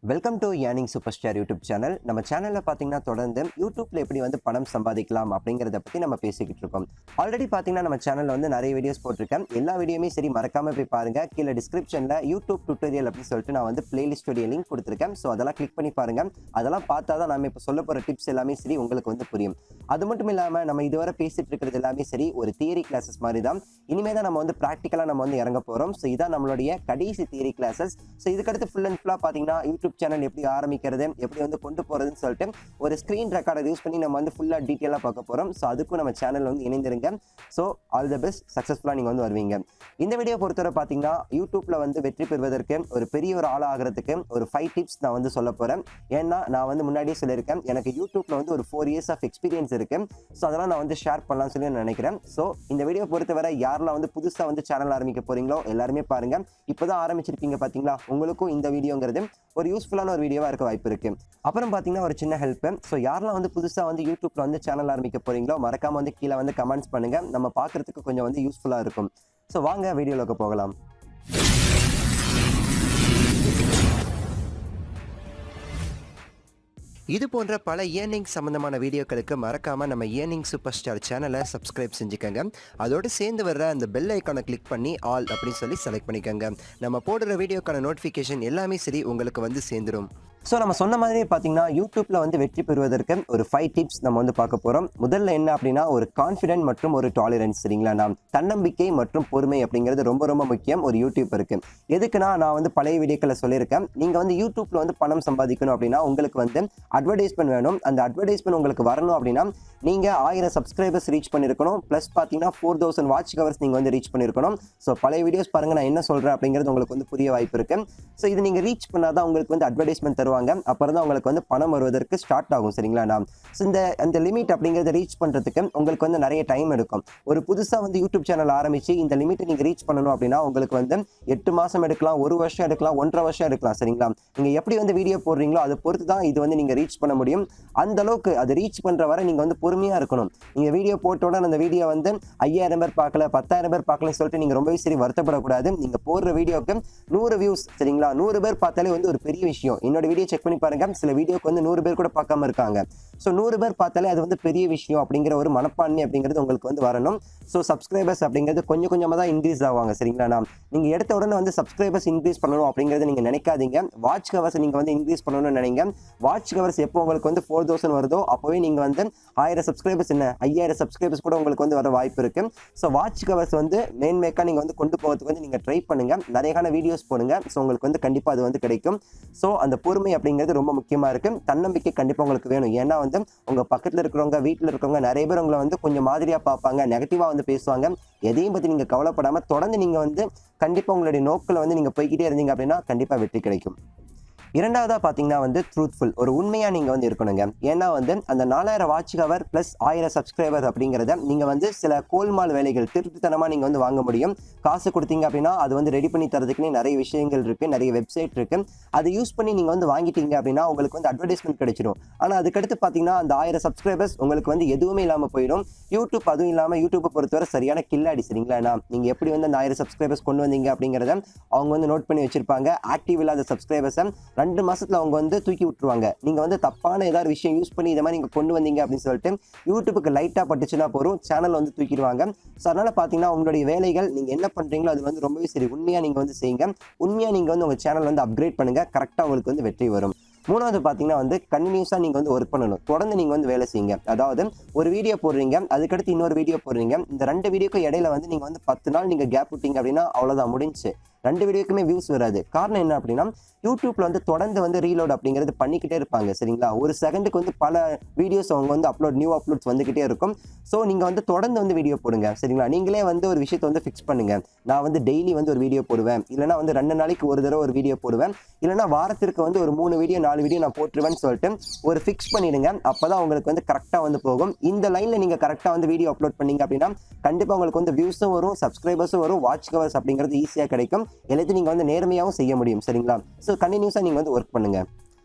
Welcome to earning super star YouTube channel. நம்ம சேனலில் பார்த்தீங்கன்னா தொடர்ந்து யூடியூப்ல எப்படி பணம் சம்பாதிக்கலாம் அப்படிங்கிறத பற்றி நம்ம பேசிக்கிட்டு இருக்கோம். ஆல்ரெடி பார்த்தீங்கன்னா நம்ம சேனலில் நிறைய வீடியோஸ் போட்டிருக்கேன். எல்லா வீடியோமே சரி மறக்காமல் போய் பாருங்கள். கீழே டிஸ்கிரிப்ஷனில் யூடியூப் டுட்டோரியல் அப்படின்னு சொல்லிட்டு நான் பிளேலிஸ்டோடைய லிங்க் கொடுத்துருக்கேன். ஸோ அதெல்லாம் கிளிக் பண்ணி பாருங்கள். அதெல்லாம் பார்த்தா தான் நம்ம இப்போ சொல்ல போகிற டிப்ஸ் எல்லாமே சரி உங்களுக்கு புரியும். அது மட்டும் இல்லாமல் நம்ம இதுவரை பேசிட்டு இருக்கிறது எல்லாமே சரி ஒரு தியரி கிளாஸஸ் மாதிரி தான். இனிமேல் தான் நம்ம ப்ராக்டிக்கலாக நம்ம இறங்க போகிறோம். ஸோ இதான் நம்மளுடைய கடைசி தியரி கிளாஸஸ். ஸோ இதுக்கடுத்து ஃபுல் அண்ட் ஃபுல்லாக பார்த்தீங்கன்னா யூடியூப் சேனல் எப்படி ஆரம்பிக்கிறது, எப்படி கொண்டு போறதுன்னு சொல்லிட்டு ஒரு ஸ்கிரீன் ரெக்கார்டர் யூஸ் பண்ணி நம்ம ஃபுல்லா டீடைலா பார்க்க போறோம். ஸோ அதுக்கும் நம்ம சேனல் இணைந்திருங்க. ஸோ ஆல் தி பெஸ்ட், சக்சஸ்ஃபுல்லா நீங்க வருவீங்க. இந்த வீடியோ பொறுத்தவரை பார்த்தீங்கன்னா யூடியூப்ல வெற்றி பெறுவதற்கு ஒரு பெரிய ஒரு ஆள் ஆகிறதுக்கு ஒரு 5 டிப்ஸ் நான் சொல்ல போறேன். ஏன்னா நான் முன்னாடியே சொல்லியிருக்கேன், எனக்கு யூடியூப்ல ஒரு 4 இயர்ஸ் ஆஃப் எக்ஸ்பீரியன்ஸ் இருக்கு. ஸோ அதெல்லாம் நான் ஷேர் பண்ணலாம்னு சொல்லி நினைக்கிறேன். ஸோ இந்த வீடியோ பொறுத்தவரை யாரெல்லாம் புதுசா சேனல் ஆரம்பிக்க போறீங்களோ எல்லாருமே பாருங்க. இப்போதான் ஆரம்பிச்சிருப்பீங்க பாத்தீங்களா, உங்களுக்கும் இந்த வீடியோங்கிறது ஒரு யூஸ்ஃபுல்லான ஒரு வீடியோவா இருக்க வாய்ப்பு இருக்கு. அப்புறம் பாத்தீங்கன்னா ஒரு சின்ன ஹெல்ப். ஸோ யாரெல்லாம் புதுசா யூடியூப்ல சேனல் ஆரம்பிக்க போறீங்களோ மறக்காம கீழே கமெண்ட்ஸ் பண்ணுங்க. நம்ம பாக்குறதுக்கு கொஞ்சம் யூஸ்ஃபுல்லா இருக்கும். ஸோ வாங்க வீடியோக்கு போகலாம். இது போன்ற பல ஏர்னிங் சம்பந்தமான வீடியோக்களுக்கு மறக்காம நம்ம ஏர்னிங் சூப்பர் ஸ்டார் சேனலை சப்ஸ்கிரைப் செஞ்சுக்கோங்க. அதோடு சேர்ந்து வர்ற அந்த பெல் ஐக்கானை கிளிக் பண்ணி ஆல் அப்படின்னு சொல்லி செலக்ட் பண்ணிக்கோங்க. நம்ம போடுற வீடியோக்கான நோட்டிஃபிகேஷன் எல்லாமே சரி உங்களுக்கு சேர்ந்துடும். ஸோ நம்ம சொன்ன மாதிரியே பார்த்தீங்கன்னா யூடியூப்ல வெற்றி பெறுவதற்கு ஒரு 5 டிப்ஸ் நம்ம பார்க்க போகிறோம். முதல்ல என்ன அப்படின்னா ஒரு கான்ஃபிடென்ட் மற்றும் ஒரு டாலரன்ஸ். சரிங்களா, நாம் தன்னம்பிக்கை மற்றும் பொறுமை அப்படிங்கிறது ரொம்ப ரொம்ப முக்கியம் ஒரு யூடியூபருக்கு. எதுக்குன்னா நான் பழைய வீடியோக்களை சொல்லியிருக்கேன், நீங்கள் யூடியூப்ல பணம் சம்பாதிக்கணும் அப்படின்னா உங்களுக்கு அட்வர்டைஸ்மெண்ட் வேணும். அந்த அட்வர்டைஸ்மெண்ட் உங்களுக்கு வரணும் அப்படின்னா நீங்கள் 1000 சப்ஸ்கிரைபர்ஸ் ரீச் பண்ணியிருக்கணும். ப்ளஸ் பார்த்தீங்கன்னா 4000 வாட்ச் கவர்ஸ் நீங்கள் ரீச் பண்ணியிருக்கணும். ஸோ பழைய வீடியோஸ் பாருங்கள், நான் என்ன சொல்கிறேன் அப்படிங்கிறது உங்களுக்கு புரிய வாய்ப்பு இருக்கு. ஸோ இது நீங்கள் ரீச் பண்ணாதான் உங்களுக்கு அட்வர்டைஸ்மெண்ட் தருவாங்க. அப்புறம் தான் உங்களுக்கு பணம் வருவதற்கு ஸ்டார்ட் ஆகும். சரிங்களா, இந்த லிமிட் அப்படிங்கிறத ரீச் பண்ணுறதுக்கு உங்களுக்கு நிறைய டைம் எடுக்கும். ஒரு புதுசாக யூடியூப் சேனல் ஆரம்பிச்சு இந்த லிமிட்டை நீங்கள் ரீச் பண்ணணும் அப்படின்னா உங்களுக்கு 8 மாதம் எடுக்கலாம், 1 வருஷம் எடுக்கலாம், 1.5 வருஷம் எடுக்கலாம். சரிங்களா, நீங்கள் எப்படி வீடியோ போடுறீங்களோ அதை பொறுத்து தான் இது நீங்கள் ரீச் பண்ண முடியும். அந்த அளவுக்கு அது ரீச் பண்ணுற வரை நீங்கள் பொறுமையாக இருக்கணும். நீங்கள் வீடியோ போட்டோட அந்த வீடியோ 5000 பேர் பார்க்கல, 10,000 பேர் பார்க்கலன்னு சொல்லிட்டு நீங்கள் ரொம்பவே சரி வருத்தப்படக்கூடாது. நீங்கள் போடுற வீடியோக்கு 100 வியூஸ், சரிங்களா, 100 பேர் பார்த்தாலே ஒரு பெரிய விஷயம். என்னோட வீடியோ செக் பண்ணி பாருங்க, சில வீடியோக்கு 100 பேர் கூட பார்க்காம இருக்காங்க. ஸோ 100 பேர் பார்த்தாலே அது பெரிய விஷயம் அப்படிங்கிற ஒரு மனப்பான்மை அப்படிங்கிறது உங்களுக்கு வரணும். ஸோ சப்ஸ்கிரைபர்ஸ் அப்படிங்கிறது கொஞ்சம் கொஞ்சமாக தான் இன்க்ரீஸ் ஆவாங்க. சரிங்களா, நீங்கள் எடுத்த உடனே சப்ஸ்கிரைபர்ஸ் இன்க்ரீஸ் பண்ணணும் அப்படிங்கிறது நீங்கள் நினைக்காதீங்க. வாட்ச் கவர்ஸ் நீங்கள் இன்க்ரீஸ் பண்ணணும்னு நினைங்க. வாட்ச் கவர்ஸ் எப்போ உங்களுக்கு 4000 வருதோ அப்போவே நீங்கள் 1000 சப்ஸ்கிரைபர்ஸ் 5000 சப்ஸ்கிரைபர்ஸ் கூட உங்களுக்கு வர வாய்ப்பு இருக்கு. ஸோ வாட்ச் கவர்ஸ் மேன்மேக்காக நீங்கள் கொண்டு போகிறதுக்கு நீங்கள் ட்ரை பண்ணுங்க. நிறைய வீடியோஸ் போடுங்க. ஸோ உங்களுக்கு கண்டிப்பாக அது கிடைக்கும். ஸோ அந்த பொறுமை அப்படிங்கிறது ரொம்ப முக்கியமாக இருக்கு. தன்னம்பிக்கை கண்டிப்பாக உங்களுக்கு வேணும். ஏன்னா உங்க பக்கத்தில் இருக்கிறவங்க, வீட்டில் இருக்கிறவங்க நிறைய பேர் உங்களை கொஞ்சம் மாதிரியா பார்ப்பாங்க, நெகட்டிவா பேசுவாங்க. எதையும் பத்தி நீங்க கவலைப்படாம தொடர்ந்து நீங்க கண்டிப்பா உங்களுடைய நோக்கில் நீங்க போய்கிட்டே இருந்தீங்க அப்படின்னா கண்டிப்பா வெற்றி கிடைக்கும். இரண்டாவதா பார்த்தீங்கன்னா ட்ரூத்ஃபுல், ஒரு உண்மையா நீங்க இருக்கணுங்க. ஏன்னா அந்த 4000 வாட்ச் கவர் பிளஸ் 1000 சப்ஸ்கிரைபர் அப்படிங்கிறத நீங்க சில கோல்மால் வேலைகள் திருட்டுத்தனமா நீங்க வாங்க முடியும். காசு கொடுத்தீங்க அப்படின்னா அது ரெடி பண்ணி தரதுக்குன்னு நிறைய விஷயங்கள் இருக்கு, நிறைய வெப்சைட் இருக்கு. அதை யூஸ் பண்ணி நீங்க வாங்கிட்டீங்க அப்படின்னா உங்களுக்கு அட்வர்டைஸ்மெண்ட் கிடைச்சிடும். ஆனா அதுக்கடுத்து பார்த்தீங்கன்னா அந்த 1000 சப்ஸ்கிரைபர்ஸ் உங்களுக்கு எதுவுமே இல்லாம போயிடும். யூடியூப் அதுவும் இல்லாம யூடியூப்பை பொறுத்தவரை சரியான கில்லாடி. சரிங்களா, நீங்க எப்படி அந்த 1000 சப்ஸ்கிரைபர்ஸ் கொண்டு வந்தீங்க அப்படிங்கிறத அவங்க நோட் பண்ணி வச்சிருப்பாங்க. ஆக்டிவ் இல்லாத சப்ஸ்கிரைபர்ஸை 2 மாசத்துல அவங்க தூக்கி விட்டுருவாங்க. நீங்க தப்பான ஏதாவது விஷயம் யூஸ் பண்ணி இதை மாதிரி நீங்க கொண்டு வந்தீங்க அப்படின்னு சொல்லிட்டு யூடியூபுக்கு லைட்டா பட்டுச்சுன்னா போறோம், சேனல் தூக்கிடுவாங்க. ஸோ அதனால பாத்தீங்கன்னா உங்களுடைய வேலைகள் நீங்க என்ன பண்றீங்களோ அது ரொம்பவே சரி உண்மையா நீங்க செய்யுங்க. உண்மையா நீங்க உங்க சேனல் அப்கிரேட் பண்ணுங்க. கரெக்டா உங்களுக்கு வெற்றி வரும். மூணாவது பார்த்தீங்கன்னா கண்டினியூஸாக நீங்கள் ஒர்க் பண்ணணும். தொடர்ந்து நீங்கள் வேலை செய்யுங்க. அதாவது ஒரு வீடியோ போடுறீங்க, அதுக்கடுத்து இன்னொரு வீடியோ போடுறீங்க. இந்த 2 வீடியோக்கும் இடையில நீங்கள் 10 நாள் நீங்கள் கேப் விட்டீங்க அப்படின்னா அவ்வளோதான், முடிஞ்சு. 2 வீடியோக்குமே வியூஸ் வராது. காரணம் என்ன அப்படின்னா யூடியூப்ல தொடர்ந்து ரீலோட் அப்படிங்கிறது பண்ணிக்கிட்டே இருப்பாங்க. சரிங்களா, ஒரு செகண்டுக்கு பல வீடியோஸ் அவங்க நியூ அப்லோட்ஸ் வந்துகிட்டே இருக்கும். ஸோ நீங்க தொடர்ந்து வீடியோ போடுங்க. சரிங்களா, நீங்களே ஒரு விஷயத்தை ஃபிக்ஸ் பண்ணுங்க. நான் டெய்லி ஒரு வீடியோ போடுவேன், இல்லைன்னா 2 நாளைக்கு ஒரு தடவை ஒரு வீடியோ போடுவேன், இல்லைன்னா வாரத்திற்கு ஒரு 3 வீடியோ 4 வீடியோ நான் போட்டுருவேன்னு சொல்லிட்டு ஒரு ஃபிக்ஸ் பண்ணிடுங்க. அப்பதான் உங்களுக்கு கரெக்டாக போகும். இந்த லைன்ல நீங்க கரெக்டாக வீடியோ அப்லோட் பண்ணீங்க அப்படின்னா கண்டிப்பா உங்களுக்கு வியூஸும் வரும், சப்ஸ்கிரைபர்ஸும் வரும், வாட்ச் கவர்ஸ் அப்படிங்கிறது ஈஸியாக கிடைக்கும். எல்லாத்தையும் நீங்க நேர்மையாகவும் செய்ய முடியும். சரிங்களா, ஸோ கண்டினியூஸாக நீங்க ஒர்க் பண்ணுங்க.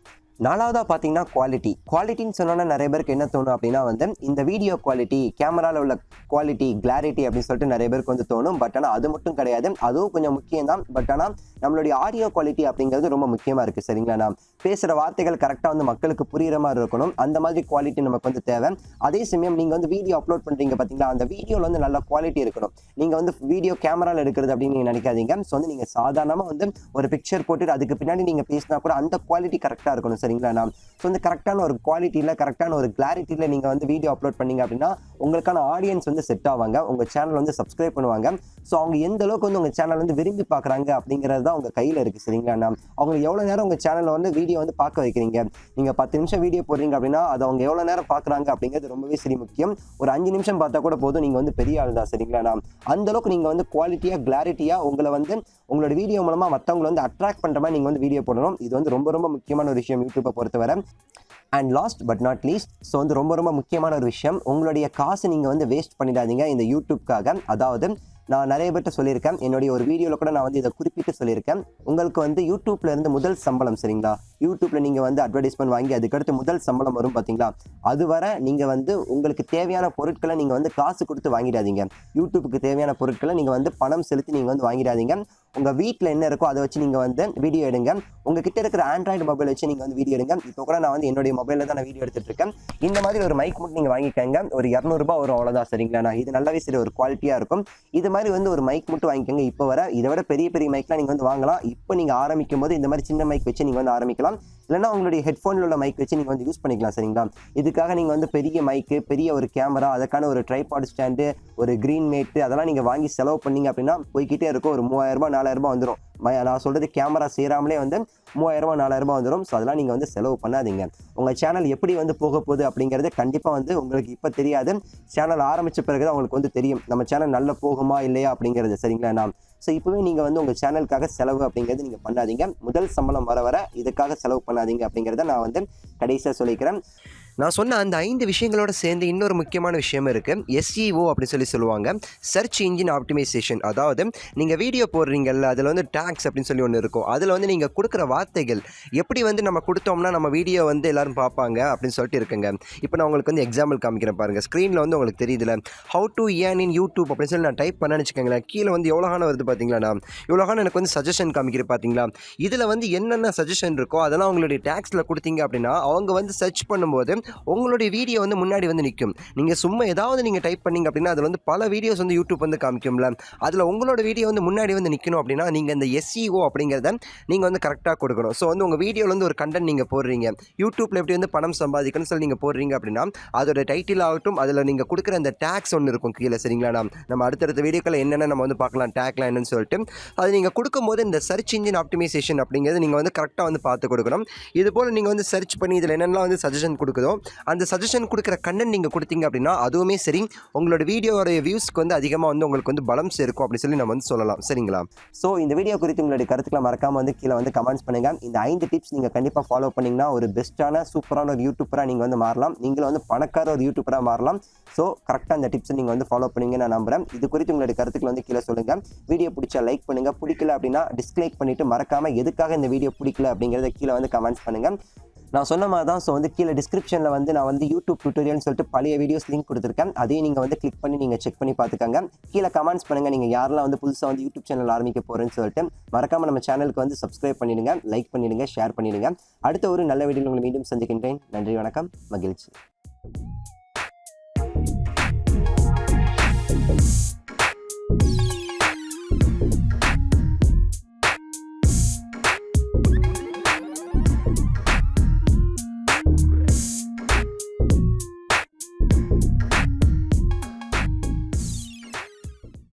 4வதா பார்த்தீங்கன்னா குவாலிட்டின்னு சொன்னோன்னா நிறைய பேருக்கு என்ன தோணும் அப்படின்னா வந்து இந்த வீடியோ குவாலிட்டி, கேமராவில் உள்ள குவாலிட்டி, கிளாரிட்டி அப்படின்னு சொல்லிட்டு நிறைய பேருக்கு வந்து தோணும். பட் ஆனால் அது மட்டும் கிடையாது, அதுவும் கொஞ்சம் முக்கியம் தான். பட் ஆனால் நம்மளுடைய ஆடியோ குவாலிட்டி அப்படிங்கிறது ரொம்ப முக்கியமாக இருக்குது. சரிங்களா? நான் பேசுகிற வார்த்தைகள் கரெக்டாக வந்து மக்களுக்கு புரிகிற மாதிரி இருக்கணும். அந்த மாதிரி குவாலிட்டி நமக்கு வந்து தேவை. அதே சமயம் நீங்கள் வந்து வீடியோ அப்லோட் பண்ணுறீங்க பார்த்தீங்களா, அந்த வீடியோவில் வந்து நல்ல குவாலிட்டி இருக்கணும். நீங்கள் வந்து வீடியோ கேமராவில் எடுக்கிறது அப்படின்னு நீங்கள் நினைக்காதீங்க. ஸோ வந்து நீங்கள் சாதாரணமாக வந்து ஒரு பிக்சர் போட்டுட்டு அதுக்கு பின்னாடி நீங்கள் பேசினா கூட அந்த குவாலிட்டி கரெக்டாக இருக்கணும். சரிங்களா? ஸோ வந்து கரெக்டான ஒரு குவாலிட்டியில், கரெக்டான ஒரு கிளாரிட்டியில் நீங்கள் வந்து வீடியோ அப்லோட் பண்ணீங்க அப்படின்னா உங்களுக்கான ஆடியன்ஸ் வந்து செட் ஆவாங்க, உங்கள் சேனல் வந்து சப்ஸ்கிரைப் பண்ணுவாங்க. ஸோ அவங்க எந்த அளவுக்கு வந்து உங்கள் சேனல் வந்து விரும்பி பார்க்குறாங்க அப்படிங்கிறது தான் உங்கள் கையில் இருக்குது. சரிங்களா? அவங்க எவ்வளோ நேரம் உங்கள் சேனலில் வந்து வீடியோ வந்து பார்க்க வைக்கிறீங்க. நீங்கள் 10 நிமிஷம் வீடியோ போடுறீங்க அப்படின்னா அது அவங்க எவ்வளோ நேரம் பார்க்குறாங்க அப்படிங்கிறது ரொம்பவே சரி முக்கியம். ஒரு 5 நிமிஷம் பார்த்தா கூட போதும், நீங்கள் வந்து பெரிய ஆள் தான். சரிங்களா? அந்த அளவுக்கு நீங்கள் வந்து குவாலிட்டியாக, கிளாரிட்டியாக உங்களை வந்து உங்களோட வீடியோ மூலமாக மற்றவங்களை வந்து அட்ராக்ட் பண்ணுற மாதிரி நீங்கள் வந்து வீடியோ போடணும். இது வந்து ரொம்ப ரொம்ப முக்கியமான ஒரு விஷயம் யூடியூப்பை பொறுத்தவரை. And last but not least, so வந்து ரொம்ப ரொம்ப முக்கியமான ஒரு விஷயம், உங்களுடைய காசு நீங்கள் வந்து வேஸ்ட் பண்ணிடாதீங்க இந்த யூடியூப்காக. அதாவது நான் நிறைய பேர்ட்ட சொல்லியிருக்கேன், என்னுடைய ஒரு வீடியோவில் கூட நான் வந்து இதை குறிப்பிட்டு சொல்லியிருக்கேன். உங்களுக்கு வந்து யூடியூப்ல இருந்து முதல் சம்பளம், சரிங்களா, யூடியூப்ல நீங்கள் வந்து அட்வர்டைஸ்மெண்ட் வாங்கி அதுக்கடுத்து முதல் சம்பளம் வரும் பார்த்தீங்களா, அது வர நீங்கள் வந்து உங்களுக்கு தேவையான பொருட்களை நீங்கள் வந்து காசு கொடுத்து வாங்கிடாதீங்க. யூடியூப்புக்கு தேவையான பொருட்களை நீங்கள் வந்து பணம் செலுத்தி நீங்கள் வந்து வாங்கிடாதீங்க. உங்கள் வீட்டில் என்ன இருக்கோ அதை வச்சு நீங்கள் வந்து வீடியோ எடுங்க. உங்ககிட்ட இருக்கிற ஆண்ட்ராய்டு மொபைல் வச்சு நீங்கள் வந்து வீடியோ எடுங்க. இப்போ கூட நான் வந்து என்னுடைய மொபைலில் தான் நான் வீடியோ எடுத்துகிட்டு இருக்கேன். இந்த மாதிரி ஒரு மைக் மட்டும் நீங்கள் வாங்கிக்கோங்க. ஒரு 200 ரூபாய் வரும், அவ்வளோதான். சரிங்களா? இது நல்லாவே சரி ஒரு குவாலிட்டியாக இருக்கும். இது மாதிரி வந்து ஒரு மைக் மட்டும் வாங்கிக்கோங்க. இப்போ வர இதை விட பெரிய பெரிய மைக்லாம் நீங்கள் வந்து வாங்கலாம். இப்போ நீங்கள் ஆரம்பிக்கும் போது இந்த மாதிரி சின்ன மைக் வச்சு நீங்கள் வந்து ஆரம்பிக்கலாம். இல்லைனா உங்களுடைய ஹெட்ஃபோனில் உள்ள மைக் வச்சு நீங்கள் வந்து யூஸ் பண்ணிக்கலாம். சரிங்களா? இதுக்காக நீங்கள் வந்து பெரிய மைக்கு, பெரிய ஒரு கேமரா, அதுக்கான ஒரு ட்ரைபாட் ஸ்டாண்டு, ஒரு க்ரீன் மேட்டு அதெல்லாம் நீங்கள் வாங்கி செலவு பண்ணீங்க அப்படின்னா போய்கிட்டே இருக்கும். ஒரு 3000 ரூபாய் 4000 ரூபாய் வந்துடும். நான் சொல்கிறது கேமரா சேராமலே வந்து 3000 ரூபாய் 4000 ரூபாய் வந்துடும். ஸோ அதெல்லாம் நீங்கள் வந்து செலவு பண்ணாதீங்க. உங்கள் சேனல் எப்படி வந்து போக போகுது அப்படிங்கிறது கண்டிப்பாக வந்து உங்களுக்கு இப்போ தெரியாது. சேனல் ஆரம்பித்த பிறகு தான் உங்களுக்கு வந்து தெரியும் நம்ம சேனல் நல்ல போகுமா இல்லையா அப்படிங்கிறது. சரிங்களா? ஸோ இப்போவே நீங்கள் வந்து உங்கள் சேனலுக்காக செலவு அப்படிங்கிறது நீங்கள் பண்ணாதீங்க. முதல் சம்பளம் வர இதுக்காக செலவு பண்ணாதீங்க அப்படிங்கிறத நான் வந்து கடைசியாக சொல்லிக்கிறேன். நான் சொன்ன அந்த 5 விஷயங்களோட சேர்ந்து இன்னொரு முக்கியமான விஷயம் இருக்குது. SEO அப்படின்னு சொல்லுவாங்க, சர்ச் இன்ஜின் ஆப்டிமைசேஷன். அதாவது நீங்கள் வீடியோ போடுறீங்கல்ல, அதில் வந்து டேக்ஸ் அப்படின்னு சொல்லி ஒன்று இருக்கும். அதில் வந்து நீங்கள் கொடுக்குற வார்த்தைகள் எப்படி வந்து நம்ம கொடுத்தோம்னா நம்ம வீடியோ வந்து எல்லோரும் பார்ப்பாங்க அப்படின்னு சொல்லிட்டு இருக்குங்க. இப்போ நான் உங்களுக்கு வந்து எக்ஸாம்பிள் காமிக்கிறேன் பாருங்கள். ஸ்க்ரீனில் வந்து உங்களுக்கு தெரியுதுல, how to earn in YouTube அப்படின்னு சொல்லி நான் டைப் பண்ணேன்னு வச்சுக்கோங்களேன். கீழே வந்து எவ்வளோகான வருது பார்த்தீங்களா? இவ்வளோகான எனக்கு வந்து சஜஷன் காமிக்கிறேன் பார்த்தீங்களா? இதில் வந்து என்னென்ன சஜஷன் இருக்கோ அதெல்லாம் உங்களுடைய டேக்ஸில் கொடுத்தீங்க அப்படின்னா அவங்க வந்து சர்ச் பண்ணும்போது உங்களுடைய வீடியோ வந்து முன்னாடி வந்து நிற்கும். நீங்கள் சும்மா ஏதாவது நீங்கள் டைப் பண்ணிங்க அப்படின்னா அதில் வந்து பல வீடியோஸ் வந்து யூடியூப் வந்து காமிக்கும்ல, அதில் உங்களோட வீடியோ வந்து முன்னாடி வந்து நிற்கணும் அப்படின்னா நீங்கள் இந்த SEO அப்படிங்கிறத நீங்கள் வந்து கரெக்டாக கொடுக்கணும். ஸோ வந்து உங்கள் வீடியோவில் வந்து ஒரு கண்டென்ட் நீங்கள் போடுறீங்க, யூடியூப்பில் எப்படி வந்து பணம் சம்பாதிக்கணும்னு சொல்லி நீங்கள் போடுறீங்க அப்படின்னா அதோட டைட்டில் ஆகட்டும், அதில் நீங்கள் கொடுக்குற அந்த டேக்ஸ் ஒன்று இருக்கும் கீழே. சரிங்களா? நம்ம அடுத்தடுத்த வீடியோக்களில் என்னென்ன நம்ம வந்து பார்க்கலாம், டேக்லாம் என்னன்னு சொல்லிட்டு அது நீங்கள் கொடுக்கும்போது இந்த சர்ச் இன்ஜின் ஆப்டிமைசேஷன் அப்படிங்கிறது நீங்கள் வந்து கரெக்டாக வந்து பார்த்து கொடுக்கணும். இது போல் நீங்கள் வந்து சர்ச் பண்ணி இதில் என்னென்னலாம் வந்து சஜஷன் கொடுக்குதோ அந்த சஜஷன் கொடுக்குற கண்டென்ட் நீங்கள் கொடுத்தீங்க அப்படின்னா அதுவுமே சரி உங்களோட வீடியோடைய வியூஸ்க்கு வந்து அதிகமாக வந்து உங்களுக்கு வந்து பலம் சேர்க்கும் அப்படின்னு சொல்லி நம்ம வந்து சொல்லலாம். சரிங்களா? ஸோ இந்த வீடியோ குறித்து உங்களுடைய கருத்துக்களை மறக்காமல் வந்து கீழே வந்து கமெண்ட்ஸ் பண்ணுங்கள். இந்த 5 டிப்ஸ் நீங்கள் கண்டிப்பாக ஃபாலோ பண்ணிங்கன்னா ஒரு பெஸ்ட்டான சூப்பரான ஒரு யூடியூப்பராக நீங்கள் வந்து மாறலாம். நீங்களும் வந்து பணக்கார ஒரு யூடியூப்பராக மாறலாம். ஸோ கரெக்டாக இந்த டிப்ஸை நீங்கள் வந்து ஃபாலோ பண்ணுவீங்க நான் நம்புகிறேன். இது குறித்து உங்களுடைய கருத்துக்களை வந்து கீழே சொல்லுங்கள். வீடியோ பிடிச்சா லைக் பண்ணுங்கள், பிடிக்கல அப்படின்னா டிஸ்லைக் பண்ணிவிட்டு மறக்காமல் எதுக்காக இந்த வீடியோ பிடிக்கல அப்படிங்கிறத கீழே வந்து கமெண்ட்ஸ் பண்ணுங்கள். நான் சொன்ன மாதிரி தான். ஸோ வந்து கீழே டிஸ்கிரிப்ஷனில் வந்து நான் வந்து யூடியூப் டியூட்டோரியல்னு சொல்லிட்டு பழைய வீடியோஸ் லிங்க் கொடுத்துருக்கேன். அதையும் நீங்கள் வந்து கிளிக் பண்ணி நீங்கள் செக் பண்ணி பார்த்துக்கோங்க. கீழே கமெண்ட்ஸ் பண்ணுங்கள் நீங்கள் யாரெல்லாம் வந்து புதுசாக வந்து யூடியூப் சேனல் ஆரம்பிக்க போகிறேன்னு சொல்லிட்டு. மறக்காமல் நம்ம சேனலுக்கு வந்து சப்ஸ்கிரைப் பண்ணிடுங்க, லைக் பண்ணிடுங்க, ஷேர் பண்ணிடுங்க. அடுத்த ஒரு நல்ல வீடியோவில் உங்களை மீண்டும் சந்திக்கின்றேன். நன்றி, வணக்கம், மகிழ்ச்சி.